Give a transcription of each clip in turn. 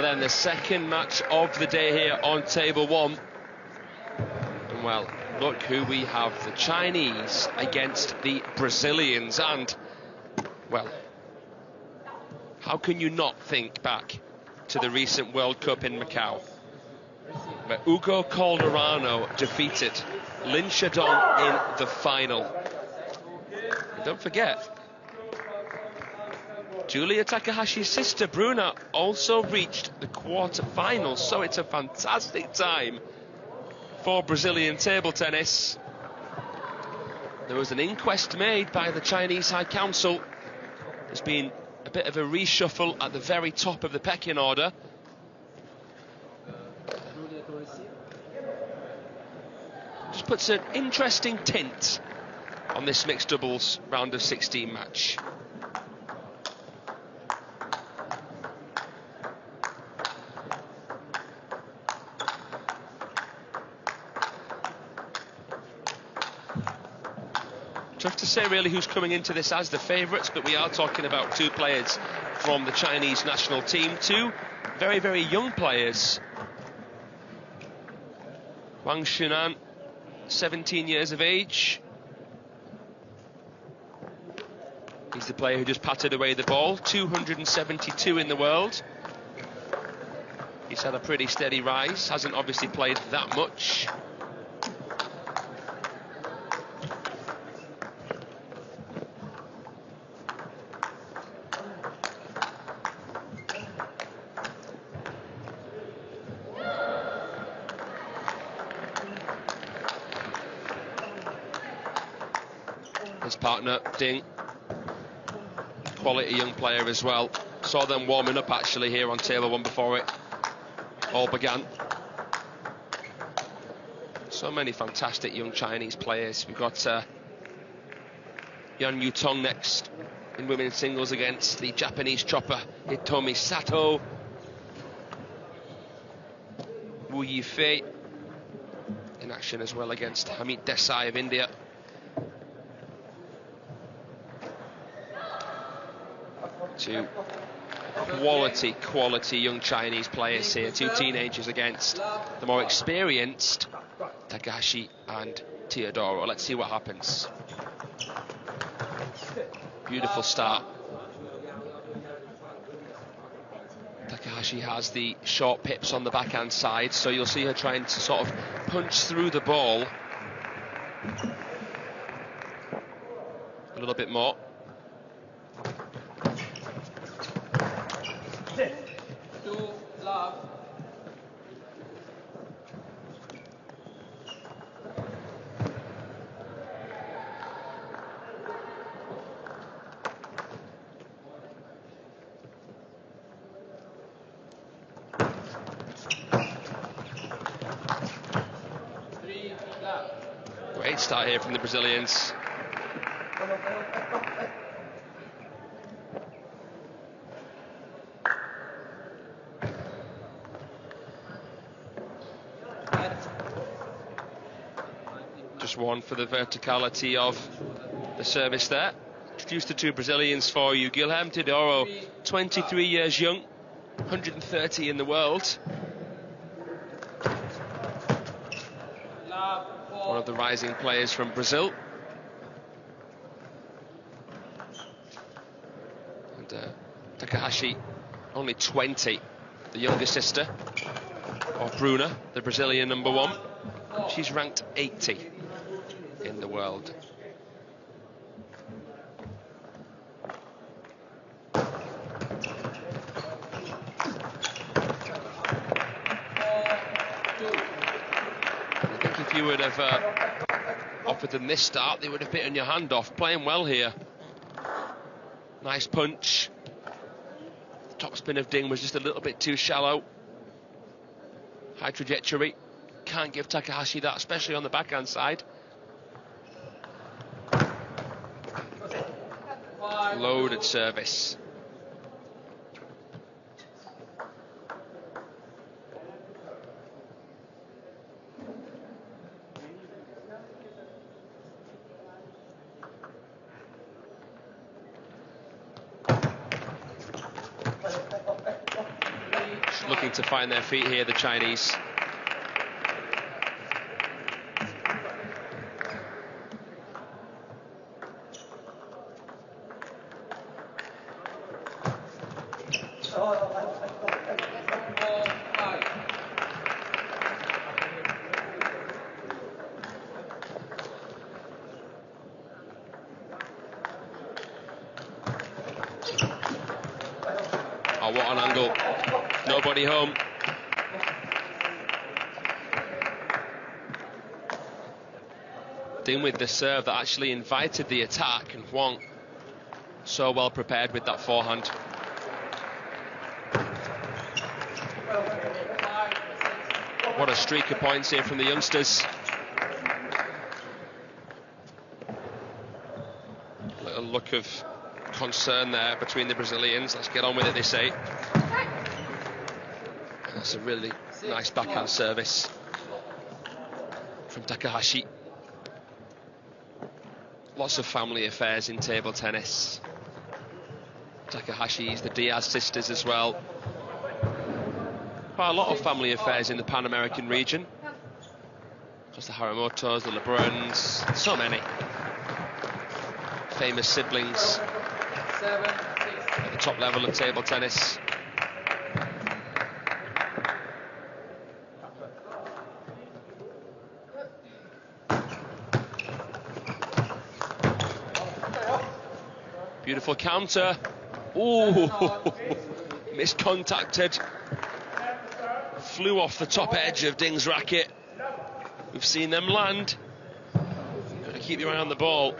So then the second match of the day here on table one. And well, look who we have, the Chinese against the Brazilians. And, well, how can you not think back to the recent World Cup in Macau, where Hugo Calderano defeated Lin Shadong in the final. And don't forget, Giulia Takahashi's sister Bruna also reached the quarter-finals, so it's a fantastic time for Brazilian table tennis. There was an inquest made by the Chinese High Council. There's been a bit of a reshuffle at the very top of the pecking order. Just puts an interesting tint on this mixed doubles round of 16 match. Tough to say really who's coming into this as the favourites, but we are talking about two players from the Chinese national team, two very, very young players. HUANGXUNAN, 17 years of age. He's the player who just patted away the ball, 272 in the world. He's had a pretty steady rise, hasn't obviously played that much. His partner, Ding, quality young player as well. Saw them warming up actually here on table one before it all began. So many fantastic young Chinese players. We've got Yan Yutong next in women's singles against the Japanese chopper Hitomi Sato. Wu Yifei in action as well against Hamid Desai of India. Two quality young Chinese players here, two teenagers against the more experienced Takahashi and Teodoro. Let's see what happens. Beautiful start. Takahashi has the short pips on the backhand side, so you'll see her trying to sort of punch through the ball a little bit more. Great start here from the Brazilians. Just one for the verticality of the service there. Introduced the two Brazilians for you. Guilherme Teodoro, 23 years young, 130 in the world. One of the rising players from Brazil. And Takahashi, only 20, the younger sister of Bruna, the Brazilian number one. She's ranked 80 in the world. If you would have offered them this start, they would have bitten your hand off. Playing well here. Nice punch. The topspin of Ding was just a little bit too shallow. High trajectory. Can't give Takahashi that, especially on the backhand side. Loaded service. struggling to find their feet here, the Chinese. Oh, what an angle. Nobody home. Ding with the serve that actually invited the attack, and Huang so well prepared with that forehand. What a streak of points here from the youngsters. Little look of concern there between the Brazilians. Let's get on with it, they say. That's a really nice backhand service from Takahashi. Lots of family affairs in table tennis. Takahashi's, the Diaz sisters as well. Quite a lot of family affairs in the Pan American region. Just the Haramotos, the Lebrun's, so many famous siblings at the top level of table tennis. Beautiful counter. Ooh, miscontacted. Flew off the top edge of Ding's racket. We've seen them land. Got to keep your eye on the ball.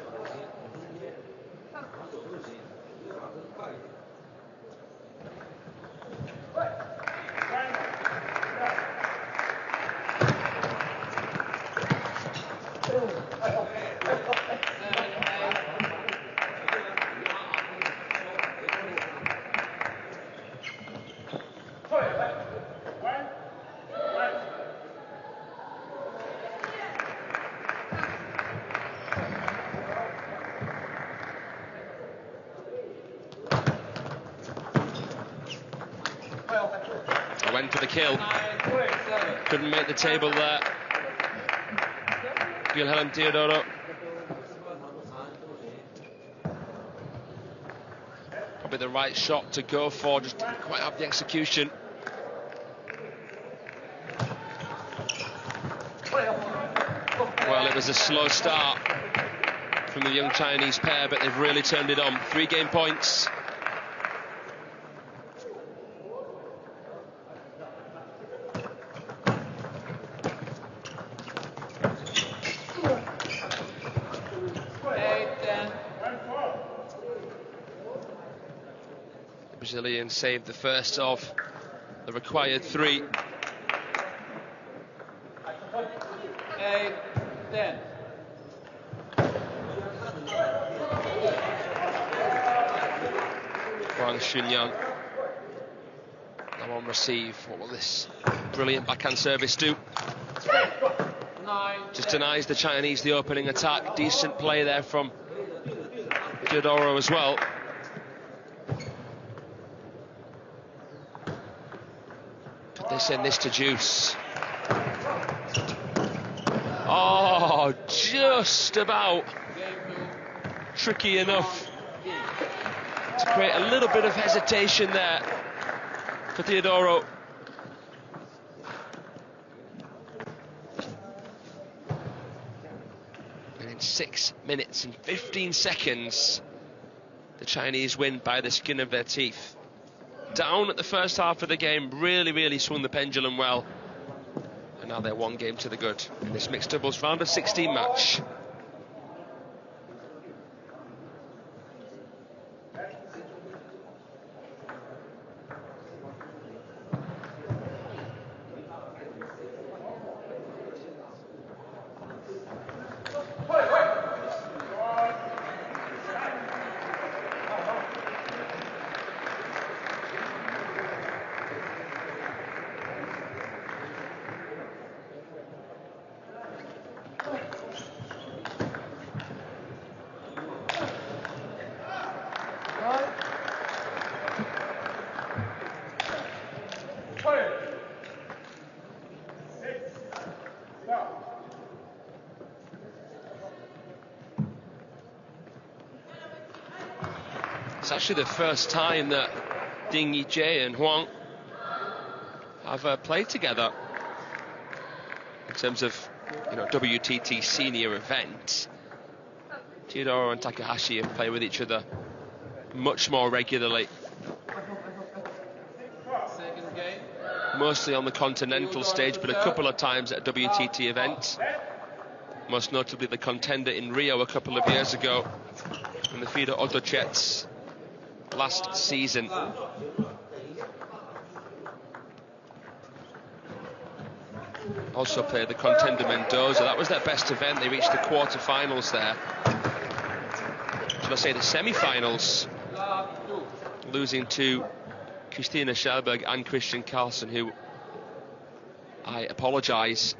I went for the kill. Couldn't make the table there. Guilherme Teodoro. Probably the right shot to go for, just didn't quite have the execution. Well, it was a slow start from the young Chinese pair, but they've really turned it on. 3 game points. Brazilians saved the first of the required 3. 8-10. HUANGXUNAN now on receive. What will this brilliant backhand service do? Just denies the Chinese the opening attack. Decent play there from Teodoro as well. Could they send this to juice? Oh, just about tricky enough to create a little bit of hesitation there for Teodoro. And in 6 minutes and 15 seconds, the Chinese win by the skin of their teeth. Down at the first half of the game, really swung the pendulum well. And now they're 1 game to the good in this mixed doubles round of 16 match. It's actually the first time that Dingyijie and Huang have played together in terms of, you know, WTT senior event. Teodoro and Takahashi have played with each other much more regularly. Mostly on the continental stage, but a couple of times at a WTT event. Most notably the Contender in Rio a couple of years ago, and the feeder Odochets last season. Also played the Contender Mendoza. That was their best event. They reached the quarter-finals there. Should I say the semi-finals, losing to Christina Schellberg and Christian Carlsen, who, I apologise,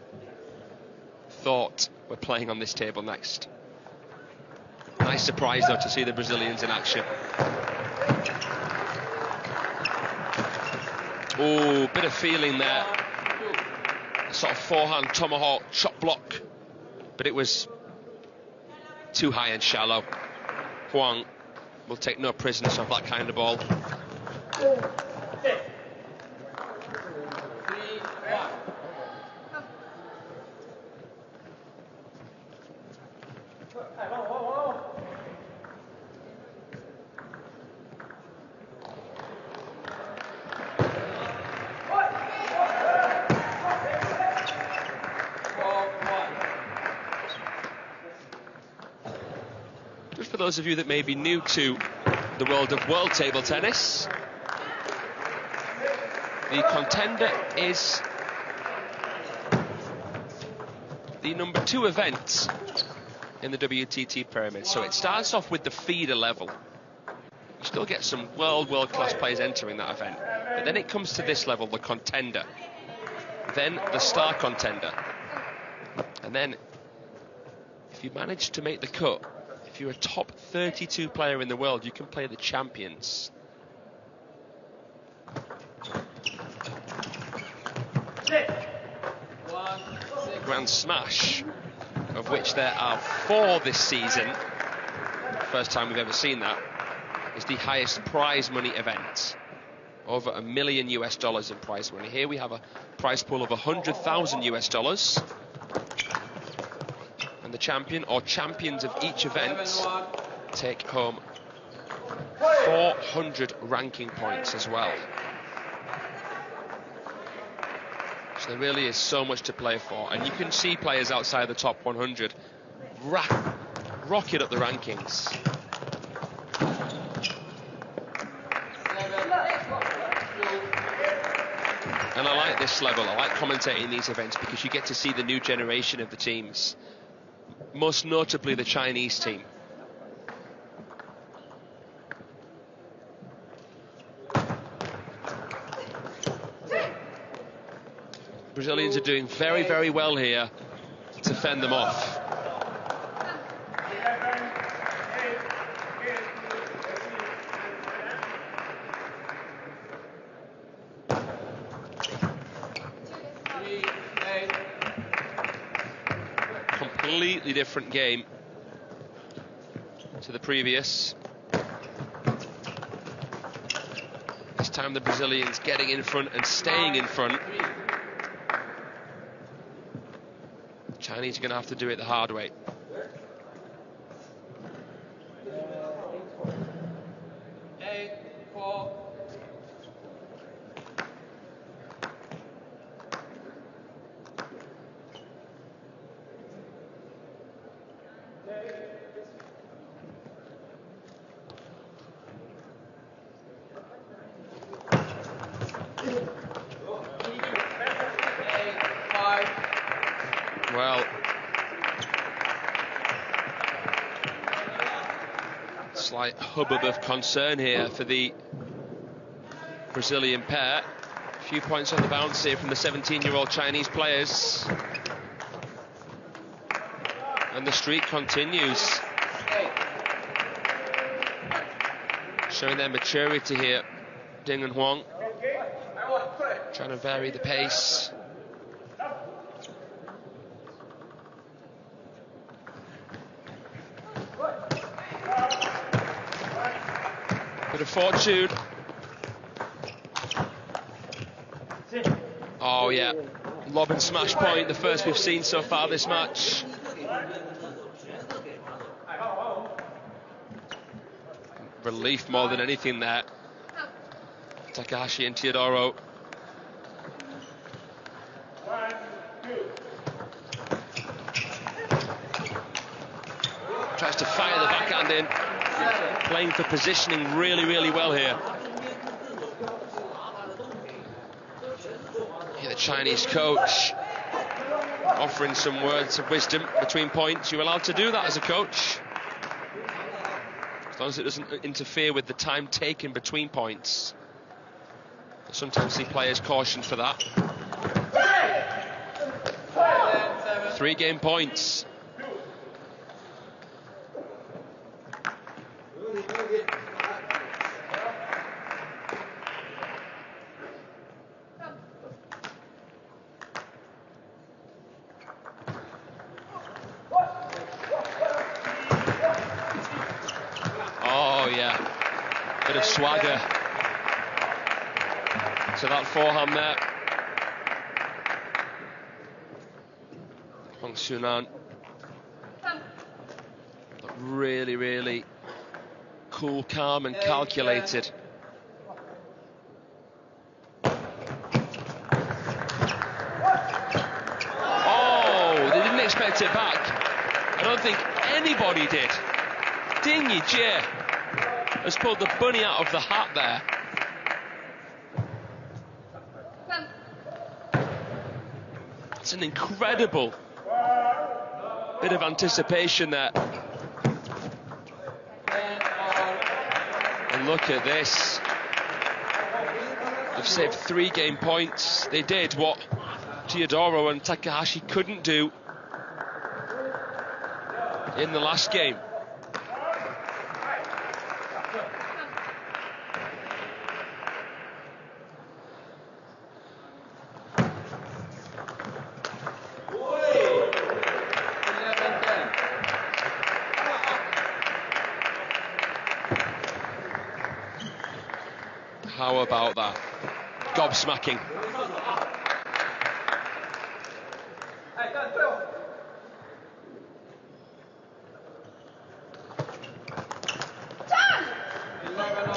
thought were playing on this table next. Nice surprise, though, to see the Brazilians in action. Oh, bit of feeling there. A sort of forehand tomahawk chop block, but it was too high and shallow. Huang will take no prisoners of that kind of ball. Just for those of you that may be new to the world of world table tennis, the Contender is the number 2 event in the WTT pyramid. So it starts off with the feeder level. You still get some world-class players entering that event. But then it comes to this level, the Contender. Then the Star Contender. And then, if you manage to make the cut, if you're a top 32 player in the world, you can play the champions. Grand Smash, of which there are 4 this season, first time we've ever seen that, is the highest prize money event. Over $1 million in prize money. Here we have a prize pool of $100,000. And the champion or champions of each event take home 400 ranking points as well. So there really is so much to play for, and you can see players outside the top 100 rocket up the rankings. And I like this level. I like commentating these events because you get to see the new generation of the teams, most notably the Chinese team. Brazilians are doing very, very well here to fend them off. Completely different game to the previous. This time the Brazilians getting in front and staying in front. Chinese are going to have to do it the hard way. Well, slight hubbub of concern here for the Brazilian pair. A few points on the bounce here from the 17-year-old Chinese players. And the streak continues. Showing their maturity here, Ding and Huang. Trying to vary the pace. Bit of fortune. Oh yeah, lob and smash point, the first we've seen so far this match. Relief more than anything there. Takahashi and Teodoro. Tries to fire the backhand in. Playing for positioning really, really well here. The Chinese coach offering some words of wisdom between points. You're allowed to do that as a coach, as long as it doesn't interfere with the time taken between points. I sometimes see players cautioned for that. 3 game points. Bit of swagger to that forehand there. HUANGXUNAN. Really, really cool, calm and calculated. Oh, they didn't expect it back. I don't think anybody did. DINGYIJIE has pulled the bunny out of the hat there. It's an incredible bit of anticipation there. And look at this. They've saved 3 game points. They did what Teodoro and Takahashi couldn't do in the last game. How about that? Gobsmacking.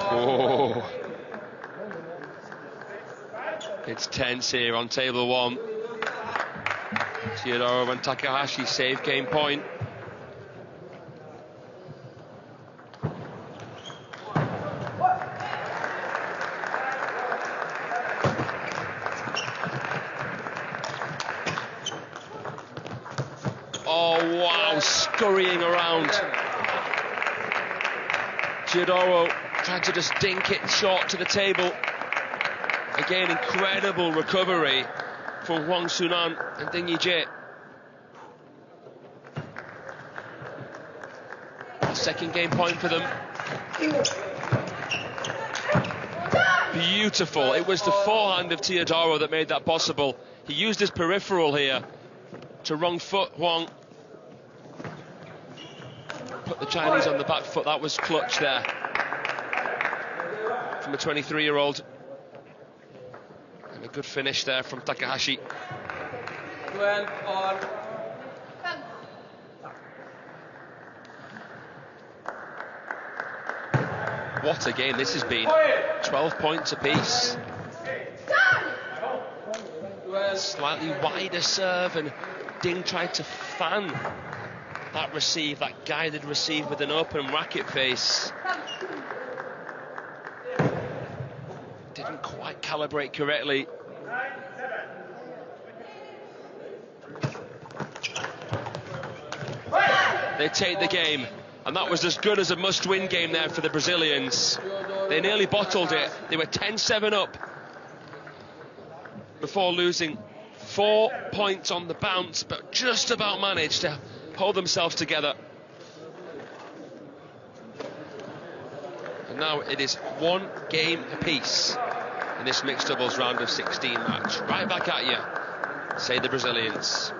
Oh. It's tense here on table 1. Teodoro and Takahashi save game point. Oh wow, scurrying around. Teodoro tried to just dink it short to the table. Again, incredible recovery for HUANGXUNAN and DINGYIJIE. Second game point for them. Beautiful. It was the forehand of Teodoro that made that possible. He used his peripheral here to wrong foot Huang. Put the Chinese on the back foot. That was clutch there from a 23-year-old. And a good finish there from Takahashi. What a game this has been. 12 points apiece. Slightly wider serve, and Ding tried to fan that receive, that guided receive with an open racket face. Didn't quite calibrate correctly. They take the game, and that was as good as a must-win game there for the Brazilians. They nearly bottled it. They were 10-7 up before losing 4 points on the bounce, but just about managed to hold themselves together. And now it is 1 game apiece in this mixed doubles round of 16 match. Right back at you, say the Brazilians.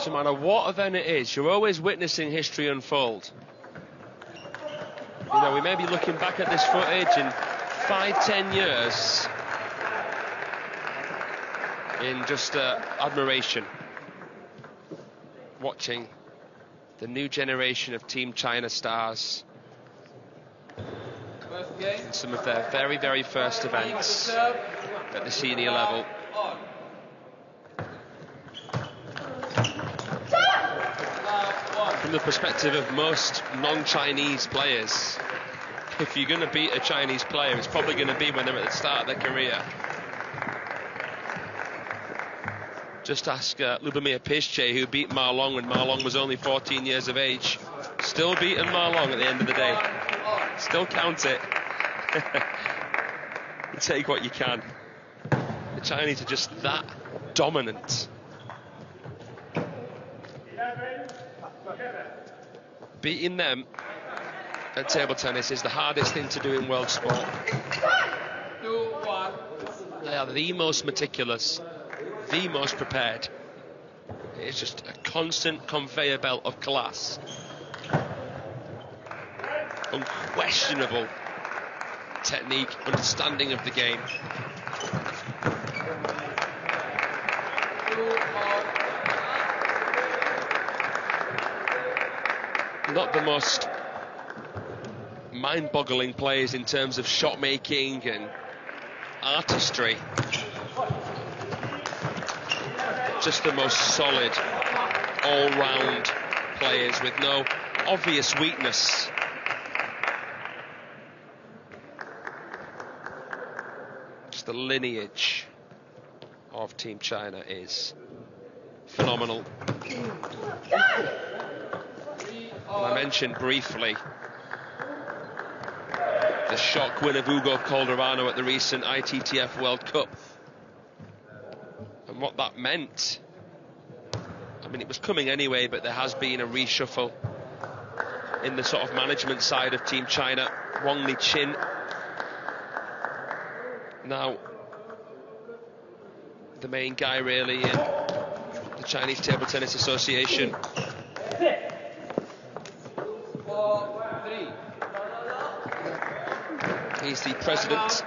no matter what event it is, you're always witnessing history unfold. You know, we may be looking back at this footage in 5-10 years in just admiration, watching the new generation of Team China stars in some of their very, very first events at the senior level. From the perspective of most non-Chinese players, if you're going to beat a Chinese player, it's probably going to be when they're at the start of their career. Just ask Lubomir Piszczek, who beat Ma Long when Ma Long was only 14 years of age. Still beating Ma Long at the end of the day. Still count it. You take what you can. The Chinese are just that dominant. Beating them at table tennis is the hardest thing to do in world sport. They are the most meticulous, the most prepared. It's just a constant conveyor belt of class. Unquestionable technique, understanding of the game. Not the most mind-boggling players in terms of shot making and artistry. Just the most solid, all-round players with no obvious weakness. Just the lineage of Team China is phenomenal. And I mentioned briefly the shock win of Hugo Calderano at the recent ITTF World Cup. And what that meant. I mean, it was coming anyway, but there has been a reshuffle in the sort of management side of Team China. Wang Liqin now the main guy really in the Chinese Table Tennis Association. He's the president.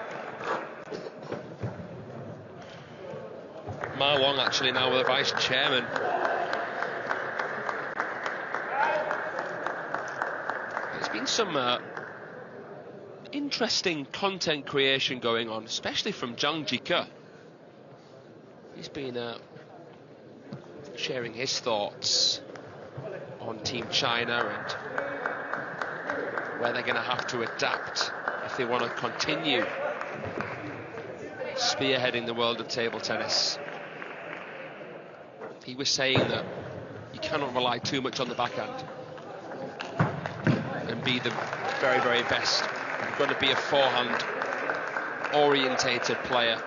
Ma Long actually now the vice chairman. There's been some interesting content creation going on, especially from DINGYIJIE-GUILHERME. He's been sharing his thoughts on Team China and where they're going to have to adapt if they want to continue spearheading the world of table tennis. He was saying that you cannot rely too much on the backhand and be the very, very best. You've got to be a forehand orientated player.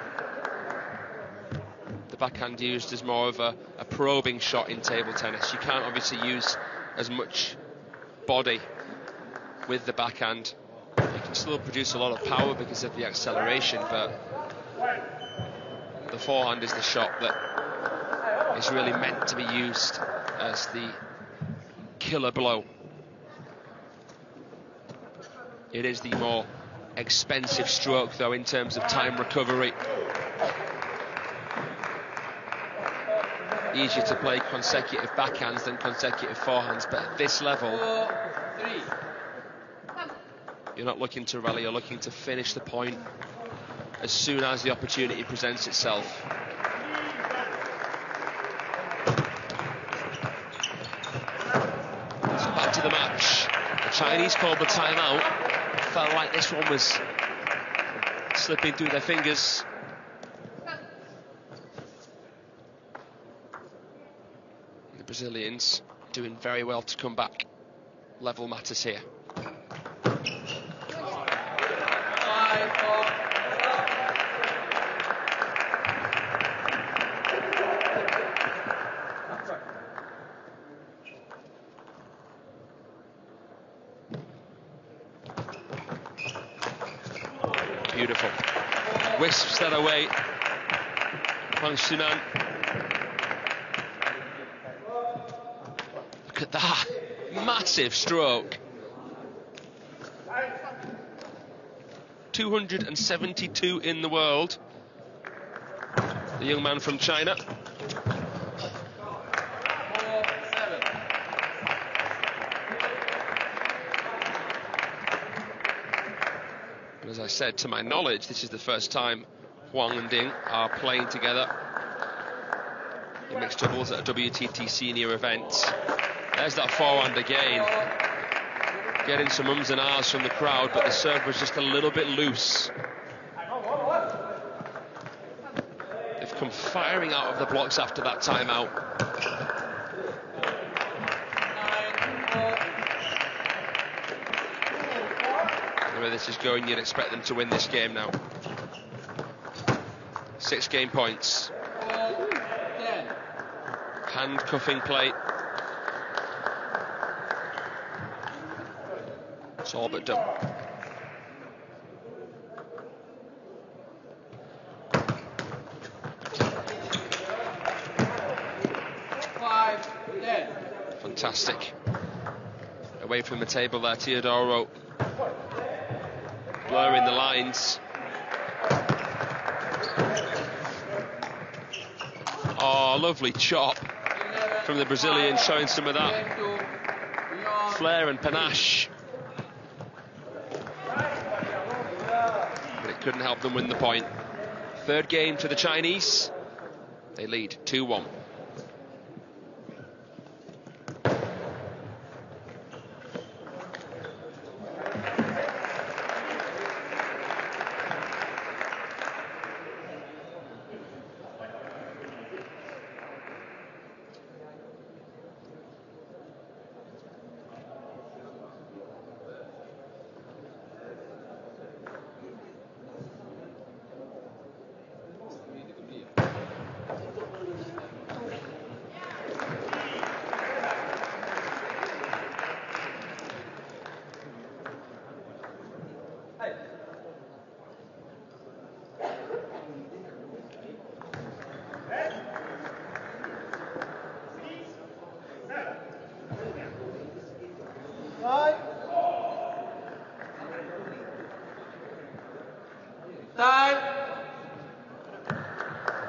The backhand used as more of a probing shot in table tennis. You can't obviously use as much body with the backhand. You can still produce a lot of power because of the acceleration, but the forehand is the shot that is really meant to be used as the killer blow. It is the more expensive stroke, though, in terms of time recovery. Easier to play consecutive backhands than consecutive forehands, but at this level, you're not looking to rally, you're looking to finish the point as soon as the opportunity presents itself. So back to the match. The Chinese called the timeout. Felt like this one was slipping through their fingers. The Brazilians doing very well to come back. Level matters here. Beautiful. Wisps that away. HUANGXUNAN. Look at that. Massive stroke. 272 in the world. The young man from China. And as I said, to my knowledge, this is the first time Huang and Ding are playing together in mixed doubles at a WTT senior event. There's that forehand again. Getting some ums and ahs from the crowd, but the serve was just a little bit loose. They've come firing out of the blocks after that timeout. The way this is going, you'd expect them to win this game now. 6 game points. Handcuffing play. It's all but done. Fantastic. Away from the table there, Teodoro. Blurring the lines. Oh, lovely chop from the Brazilian, showing some of that flair and panache. But it couldn't help them win the point. Third game to the Chinese. They lead 2-1.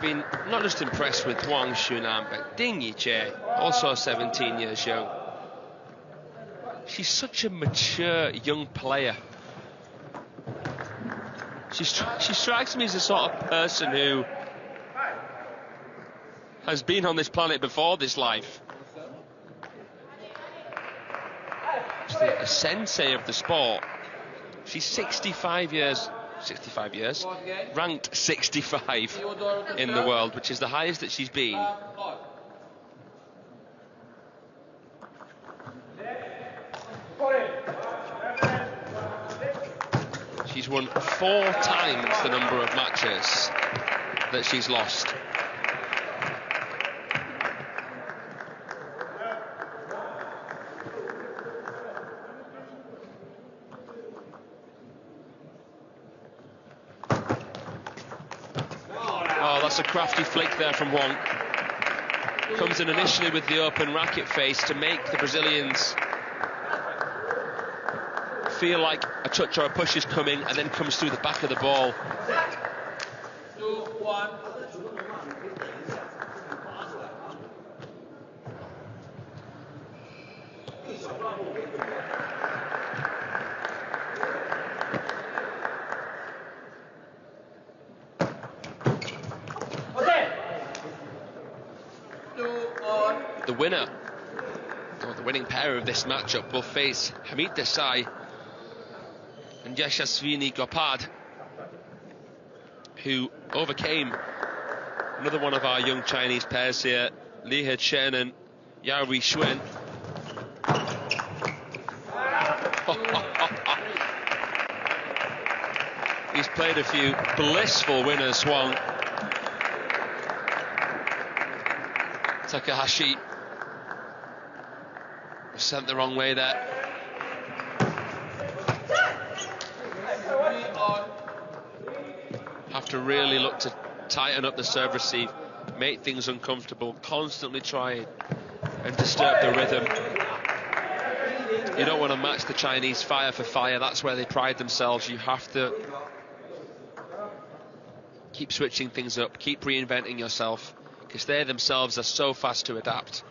Been not just impressed with HUANGXUNAN, but DINGYIJIE, also 17 years young. She's such a mature young player. She strikes me as the sort of person who has been on this planet before this life. She's a sensei of the sport. She's 65 years, ranked 65 in the world, which is the highest that she's been. She's won 4 times the number of matches that she's lost. That's a crafty flick there from Huang. Comes in initially with the open racket face to make the Brazilians feel like a touch or a push is coming, and then comes through the back of the ball. 2-1. The winner, or the winning pair of this matchup, will face Hamid Desai and Yashasvini-Gopad, who overcame another one of our young Chinese pairs here, Li Hechen and Yao Rixuan. He's played a few blissful winners, Huang. Takahashi was sent the wrong way there. Have to really look to tighten up the serve receive, make things uncomfortable, constantly trying and disturb the rhythm. You don't want to match the Chinese fire for fire. That's where they pride themselves. You have to keep switching things up, keep reinventing yourself, because they themselves are so fast to adapt.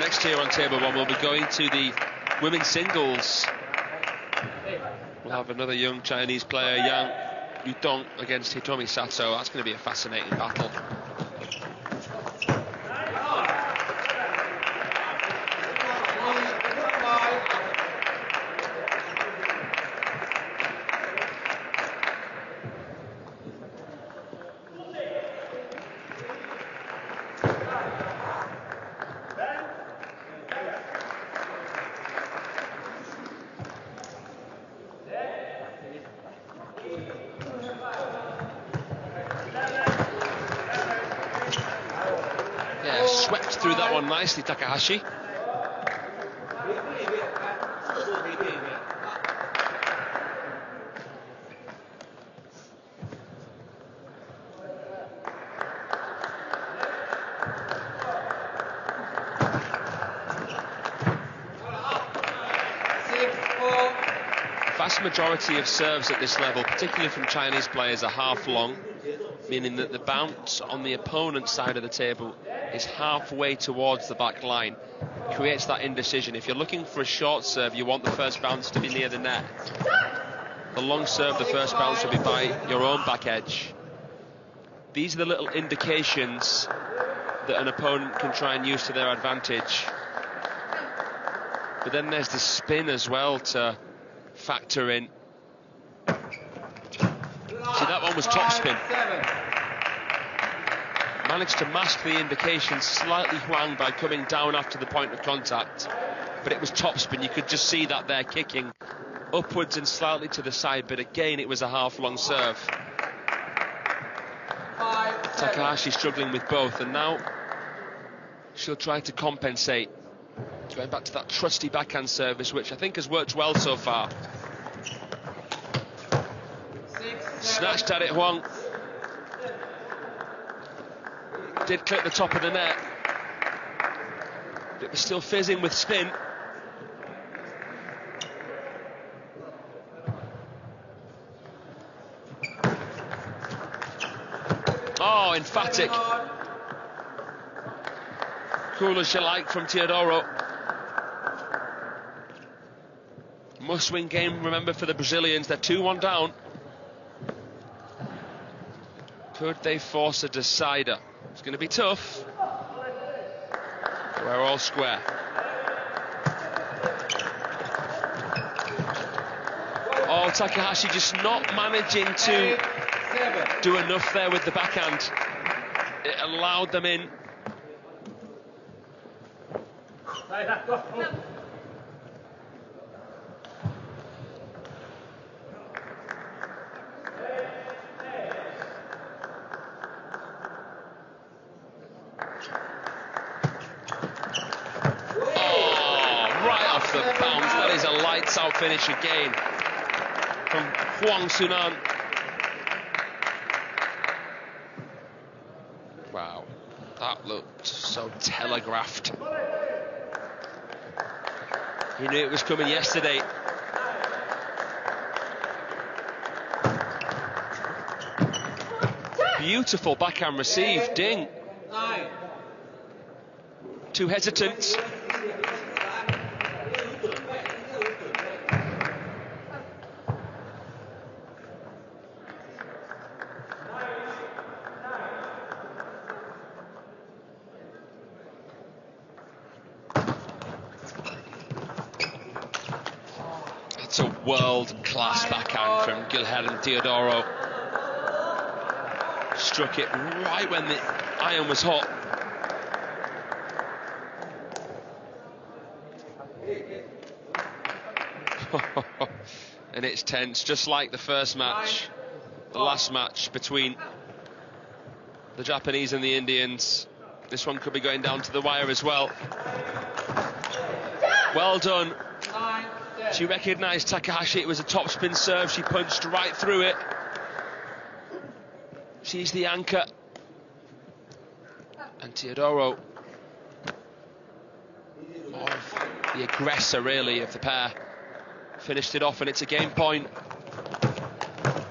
Next here on table one, we'll be going to the women's singles. We'll have another young Chinese player, Yang Yudong, against Hitomi Sato. That's going to be a fascinating battle. Swept through that one nicely, Takahashi. Vast majority of serves at this level, particularly from Chinese players, are half long, meaning that the bounce on the opponent's side of the table is halfway towards the back line. Creates that indecision. If you're looking for a short serve, you want the first bounce to be near the net. The long serve, the first bounce will be by your own back edge. These are the little indications that an opponent can try and use to their advantage. But then there's the spin as well to factor in. See, that one was topspin. Managed to mask the indication slightly, Huang, by coming down after the point of contact, but it was topspin. You could just see that there, kicking upwards and slightly to the side, but again it was a half-long serve. Takahashi struggling with both, and now she'll try to compensate, going back to that trusty backhand service, which I think has worked well so far. Snatched at it, Huang. Did clip the top of the net. It was still fizzing with spin. Oh, emphatic. Cool as you like from Teodoro. Must-win game, remember, for the Brazilians. They're 2-1 down. Could they force a decider? It's going to be tough. We're all square. Oh, Takahashi just not managing to do enough there with the backhand. It allowed them in. Out finish again from HUANGXUNAN. Wow, that looked so telegraphed. He knew it was coming yesterday. Beautiful backhand receive, Ding. Too hesitant. It's a world-class backhand from Guilherme Teodoro. Struck it right when the iron was hot. And it's tense, just like the first match, the last match between the Japanese and the Indians. This one could be going down to the wire as well. Well done. She recognised Takahashi. It was a topspin serve. She punched right through it. She's the anchor. And Teodoro, more of the aggressor, really, of the pair. Finished it off, and it's a game point.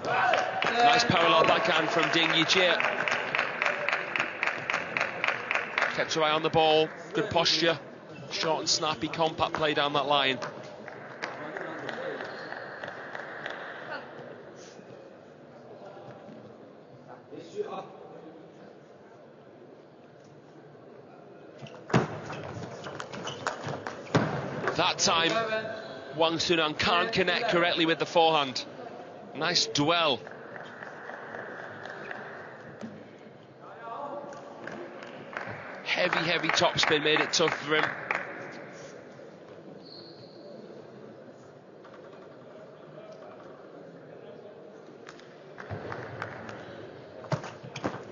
Nice parallel backhand from DINGYIJIE. Kept her eye on the ball, good posture. Short and snappy, compact play down that line. That time, HUANGXUNAN can't connect correctly with the forehand. Nice dwell. Heavy topspin made it tough for him.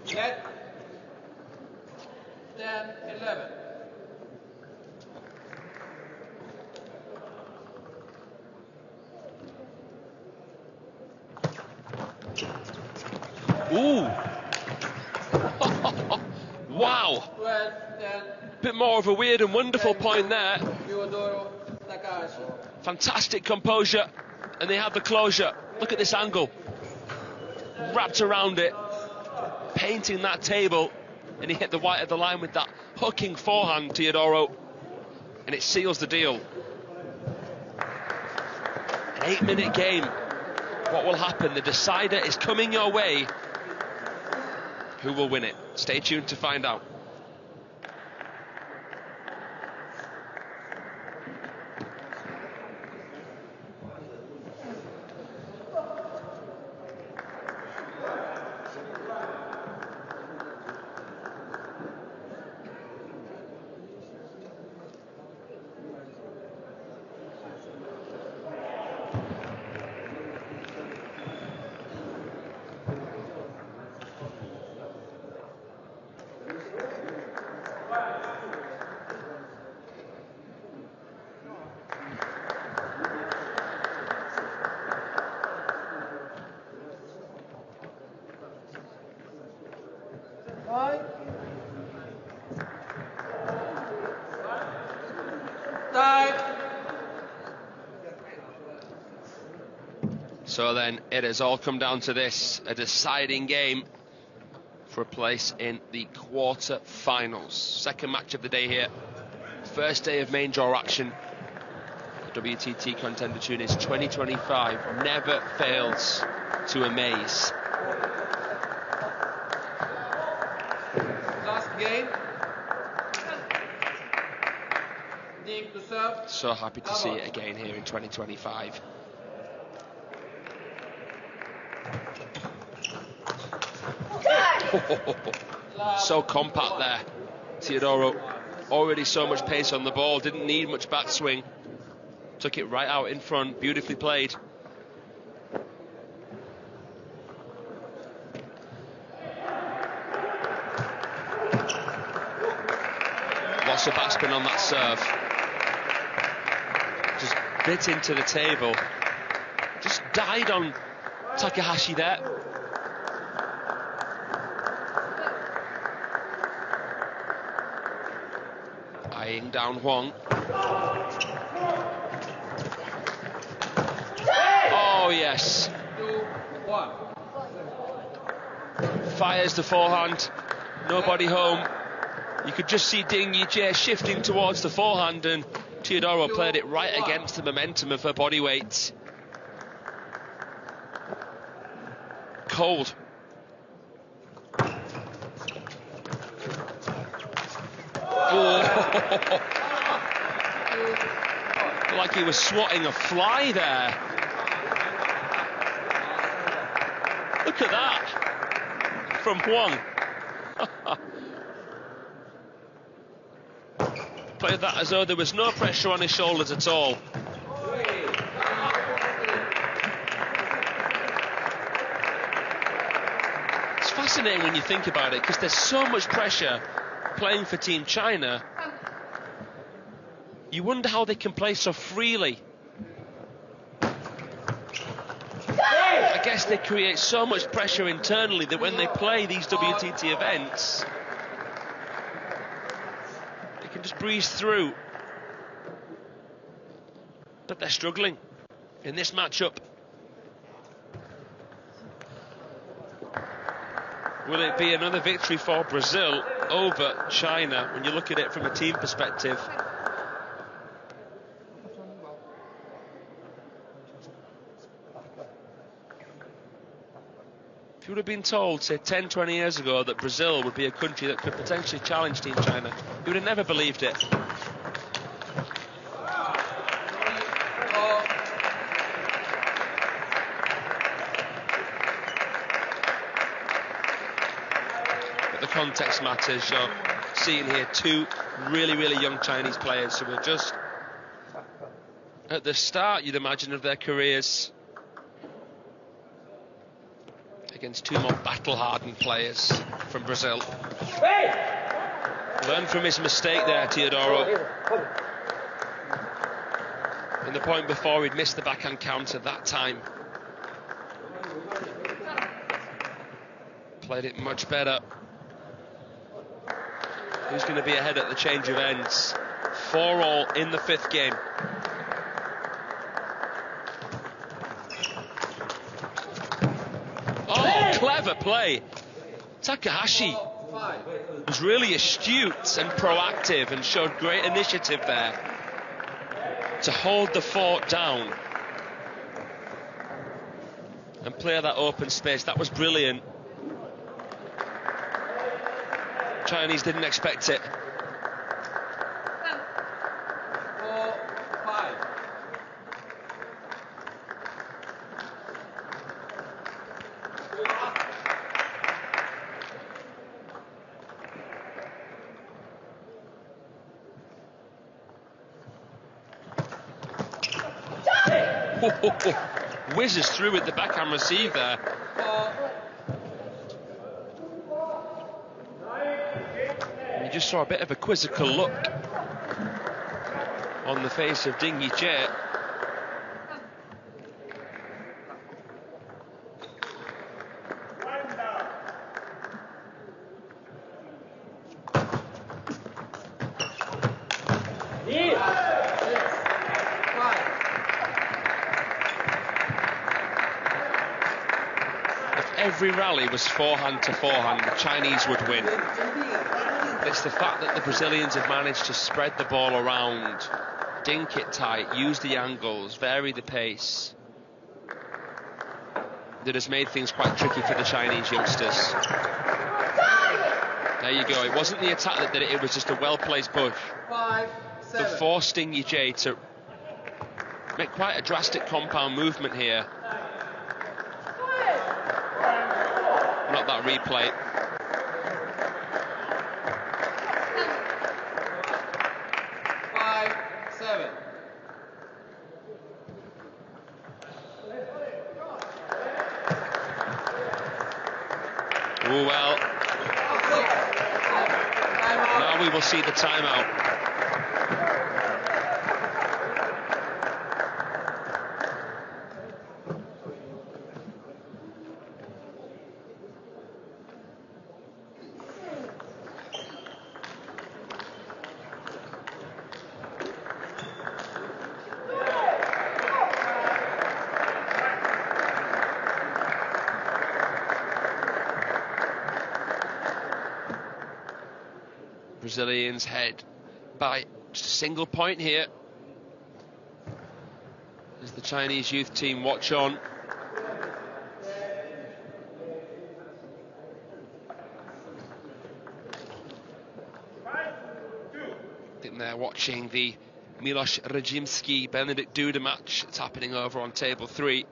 Set. 10-11. Ooh! Wow! Bit more of a weird and wonderful point there. TEODORO, Takahashi. Fantastic composure, and they have the closure. Look at this angle. Wrapped around it, painting that table, and he hit the white of the line with that hooking forehand, Teodoro, and it seals the deal. An 8-minute game. What will happen? The decider is coming your way. Who will win it? Stay tuned to find out. So then it has all come down to this, a deciding game for a place in the quarter-finals. Second match of the day here. First day of main draw action. The WTT Contender Tunis 2025 never fails to amaze. Last game. Ding to serve. So happy to see it again here in 2025. So compact there. Teodoro, already so much pace on the ball, didn't need much backswing. Took it right out in front, beautifully played. Lots of backspin on that serve. Just bit into the table. Just died on Takahashi there. Eyeing down Huang. Oh yes. 2-1. Fires the forehand. Nobody home. You could just see DINGYIJIE shifting towards the forehand, and Teodoro played it right against the momentum of her body weight. Cold. Oh. Like he was swatting a fly there. Look at that from Huang. Played that as though there was no pressure on his shoulders at all. It's fascinating when you think about it, because there's so much pressure playing for Team China. You wonder how they can play so freely. I guess they create so much pressure internally that when they play these WTT events, they can just breeze through. But they're struggling in this matchup. Will it be another victory for Brazil over China when you look at it from a team perspective? If you would have been told, say, 10, 20 years ago that Brazil would be a country that could potentially challenge Team China, you would have never believed it. But the context matters. You're seeing here two really young Chinese players who are just at the start, you'd imagine, of their careers, against two more battle-hardened players from Brazil. Learned from his mistake there, Teodoro. In the point before, he'd missed the backhand counter that time. Played it much better. Who's going to be ahead at the change of ends? 4-all in the fifth game. Clever play. Takahashi was really astute and proactive and showed great initiative there to hold the fort down and clear that open space. That was brilliant. Chinese didn't expect it. 4-5. Whizzes through with the backhand receive there. And you just saw a bit of a quizzical look on the face of DINGYIJIE. Every rally was forehand to forehand, the Chinese would win. It's the fact that the Brazilians have managed to spread the ball around, dink it tight, use the angles, vary the pace, that has made things quite tricky for the Chinese youngsters. There you go. It wasn't the attack that did it, it was just a well-placed push. 5-7. That forced DINGYIJIE to make quite a drastic compound movement here. Not that replay. Oh well. Now we will see the timeout. Brazilians head by just a single point here as the Chinese youth team watch on. I think they're watching the Miloš Rajimski-Benedikt Duda match that's happening over on table 3.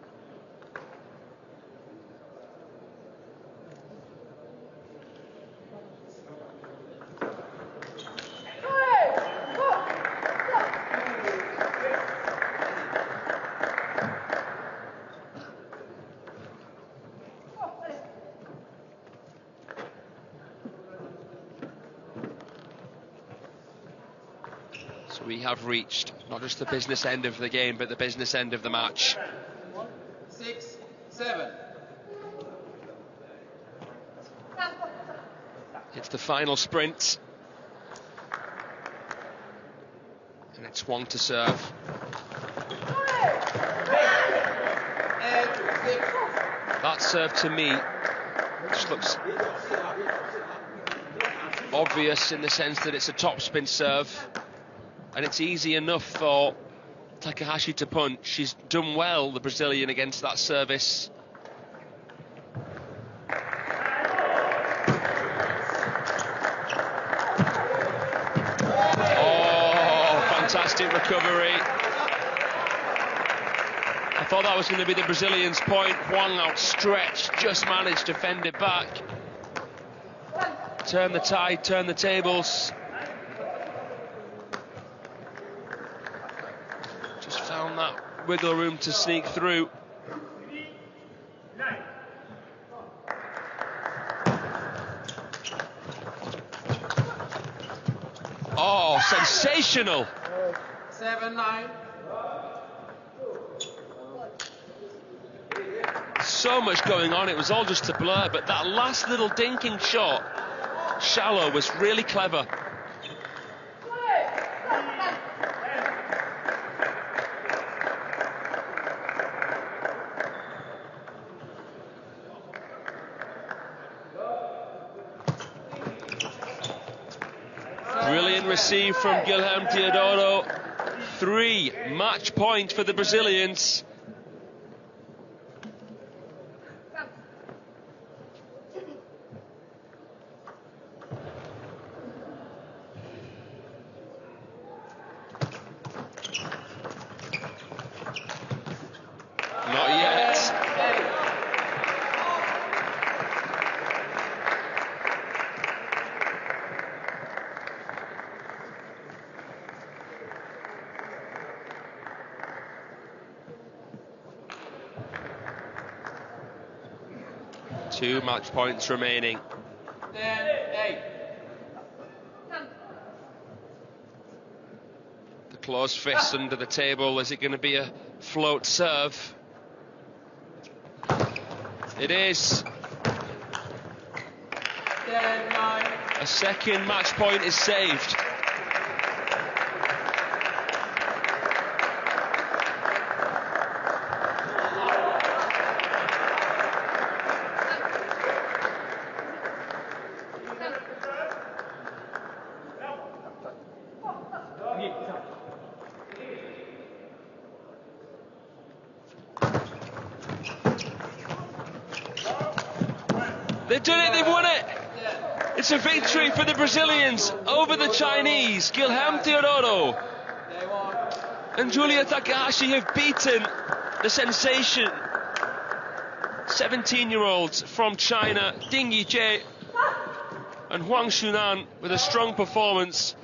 So we have reached not just the business end of the game, but the business end of the match. 6-7. 7. It's the final sprint. And it's Huang to serve. 8, 6. That serve to me just looks obvious in the sense that it's a topspin serve. And it's easy enough for Takahashi to punch. She's done well, the Brazilian, against that service. Fantastic recovery. I thought that was going to be the Brazilian's point. Huang outstretched, just managed to fend it back. Turn the tide, turn the tables. Just found that wiggle room to sneak through. Oh, sensational! 7, 9. So much going on, it was all just a blur, but that last little dinking shot, shallow, was really clever. Brilliant receive from Guilherme Teodoro. 3 match point for the Brazilians. Not yet. 2 match points remaining. 10, 8. The closed fist under the table. Is it going to be a float serve? It is. 10, 9. A second match point is saved. They've done it, they've won it! It's a victory for the Brazilians over the Chinese. Guilherme Teodoro and Giulia Takahashi have beaten the sensation 17-year-olds from China, DINGYIJIE and HUANGXUNAN, with a strong performance.